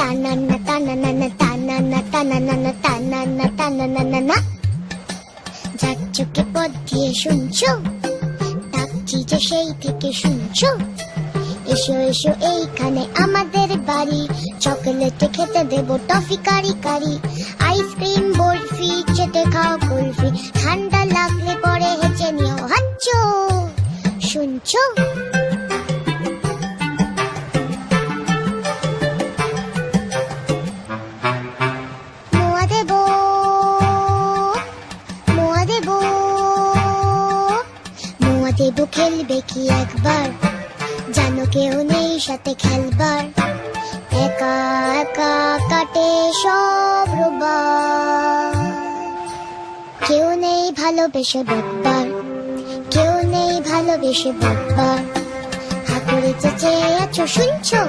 তানান্না তানানানা তানান্না তানানানা তানান্না তানানানা। যার চোখে পথ দিয়ে শুনছো, ডাকছি যে সেই থেকে শুনছো। এসো এসো এইখানে আমাদের বাড়ি, চকলেটে খেতে দেবো টফি কারি কারি। আইসক্রিম বরফি চেটে খাও কুলফি, ঠান্ডা লাগলে পরে হেঁচে নিও হাচ্চো। শুনছো? মোয়া দেবো, মোয়া দেবো, মোয়া দেবো। খেলবে কি একবার? জানো কেউ নেই সাথে খেলবার, একা একা কাটে সব রোববার। কেউ নেই ভালোবেসে বকবার, কেউ নেই ভালোবেসে বকবার। হাতুড়ে চেঁচে আছো শুনছো?